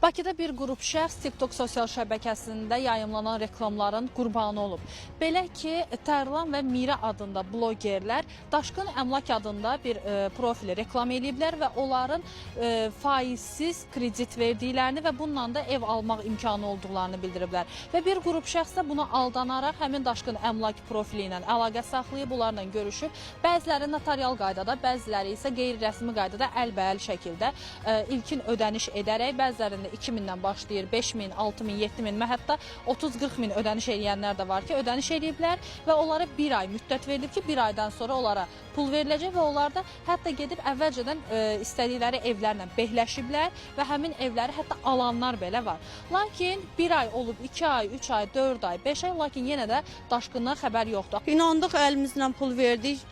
Bakıda bir qrup şəxs TikTok sosial şəbəkəsində yayımlanan reklamların qurbanı olub. Belə ki, Tərlan və Mira adında blogerlər Daşqın Əmlak adında bir profili reklam ediblər və onların faizsiz kredit verdiklərini və bununla da ev almaq imkanı olduqlarını bildiriblər. Və bir qrup şəxs də buna aldanaraq həmin Daşqın Əmlak profili ilə əlaqə saxlayıb, bunlarla görüşüb. Bəziləri notarial qaydada, bəziləri isə qeyri-rəsmi qaydada əlbəəl şəkildə ilkin ödəniş edərək, bəzilərində 2000-dən başlayır, 5000, 6000, 7000 və hətta 30-40 min ödəniş edənlər də var ki, ödəniş ediblər və onlara bir ay müddət verilib ki, bir aydan sonra onlara pul veriləcək və onlar da hətta gedib əvvəlcədən istədikləri evlərlə behləşiblər və həmin evləri hətta alanlar belə var. Lakin bir ay olub, 2 ay, 3 ay, 4 ay, 5 ay, lakin yenə də daşqından xəbər yoxdur. İnandıq, əlimizlə pul verdik,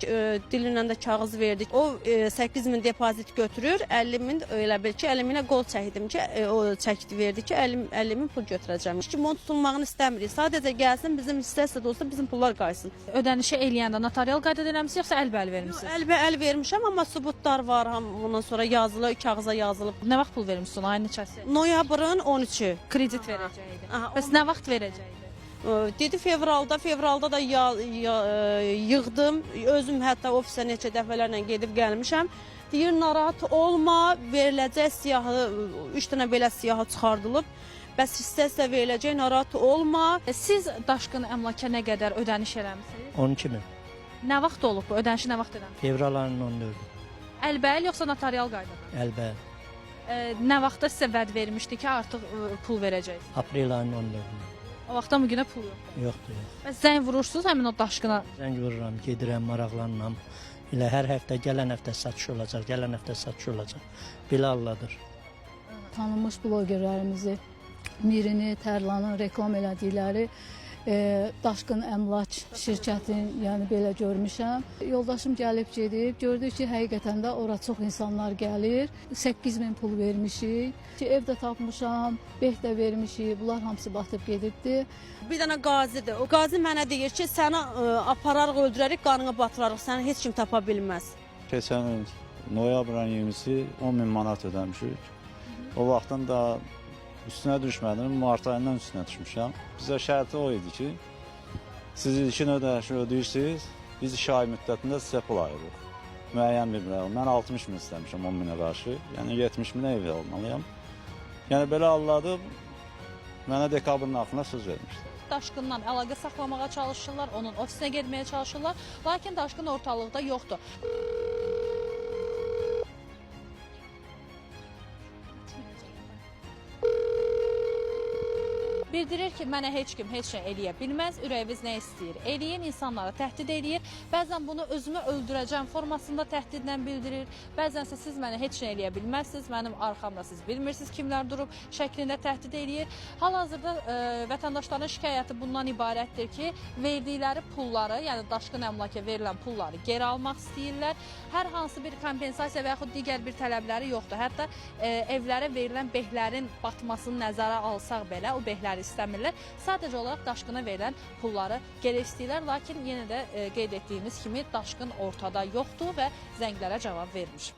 dilinlə də kağız verdik. O 8000 depozit götürür, 50.000 elə bil ki, 50.000-ə qol çəkdim ki, o çəkdi verdi ki, 50.000 pul götürəcəm. Ki, onu tutulmağını istəmirik. Sadəcə gəlsin, bizim hissə-hissə də olsa bizim pullar qaysın. Ödənişi eləyəndə notarial qaydada eləmisiniz, yoxsa əlbəəl vermisiniz? Əl vermişəm, amma sübutlar var, ondan sonra yazılı, kağıza yazılıb. Nə vaxt pul vermişsin, ayın neçəsi? Noyabrın 13-ü. Kredit verəcəkdi. Bəs nə vaxt verəcəkdi? Dedi fevralda da yığdım. Özüm hətta ofisə neçə dəfələrlə gedib gəlmişəm. Deyir, narahat olma, veriləcək siyahı, 3 dənə belə siyahı çıxardılıb. Bəs hissə veriləcək, narahat olma. Siz Daşqın Əmlaka nə qədər ödəniş eləmisiniz? 12.000. Nə vaxt olub bu? Ödənişi nə vaxt eləmisiniz? Fevral ayının 14-ü. Əlbəəl yoxsa notarial qaydada? Əlbəəl. Nə vaxtda sizə vəd vermişdi ki, artıq pul verəcəksiniz? Aprel ayının 14-ü. O vaxtdan bu günə pul yoxdur. Yoxdur, yox. Bəs zəng vurursunuz həmin o Daşqına? Zəng vururam, gedirəm, maraqlanıram. Elə hər həftə, gələn həftə satış olacaq, gələn həftə satış olacaq. Belə alladır. Tanınmış blogerlərimizi, Mirini, Tərlanın reklam elədikləri Daşqın Əmlak şirkətini, yəni belə görmüşəm. Yoldaşım gəlib gedib, gördük ki, həqiqətən də ora çox insanlar gəlir. 8000 pul vermişik, ki, evdə tapmışam, beh də vermişik, bunlar hamısı batıb gedibdi. Bir dənə qazidir. O qazi mənə deyir ki, səni apararıq, öldürərik, qanına batırarıq, səni heç kim tapa bilməz. Keçən il noyabrın 20-si 10.000 manat ödəmişik. O vaxtdan da üstünə düşmədim, mart ayından üstünə düşmüşəm. Bizə şərti o idi ki, siz ilkin ödənişi ödəyirsiniz, biz 2 ay müddətində sizə pul ayırıq. Müəyyən bir məbləğ. Mən 60.000 istəmişəm 10.000-ə qarşı, yəni 70.000-ə ev almalıyam. Yəni belə anladım, mənə dekabrın axırına söz vermişdi. Daşqından əlaqə saxlamağa çalışırlar, onun ofisinə getməyə çalışırlar, lakin Daşqın ortalıqda yoxdur. Bildirir ki, mənə heç kim heç nə eləyə bilməz, ürəyiniz nə istəyir eləyin, insanlara təhdid eləyir. Bəzən bunu özümü öldürəcəm formasında təhdidlə bildirir. Bəzənsə siz mənə heç nə eləyə bilməzsiniz, mənim arxamda siz bilmirsiniz kimlər durub şəklində təhdid eləyir. Hal-hazırda vətəndaşların şikayəti bundan ibarətdir ki, verdikləri pulları, yəni Daşqın Əmlaka verilən pulları geri almaq istəyirlər. Hər hansı bir kompensasiya və yaxud digər bir tələbləri yoxdur. Hətta evlərə verilən behlərin batmasını nəzərə alsaq belə, o behləri istəmirlər. Sadəcə olaraq Daşqına verilən pulları geri istəyirlər, lakin yenə də qeyd etdiyimiz kimi Daşqın ortada yoxdur və zənglərə cavab vermir.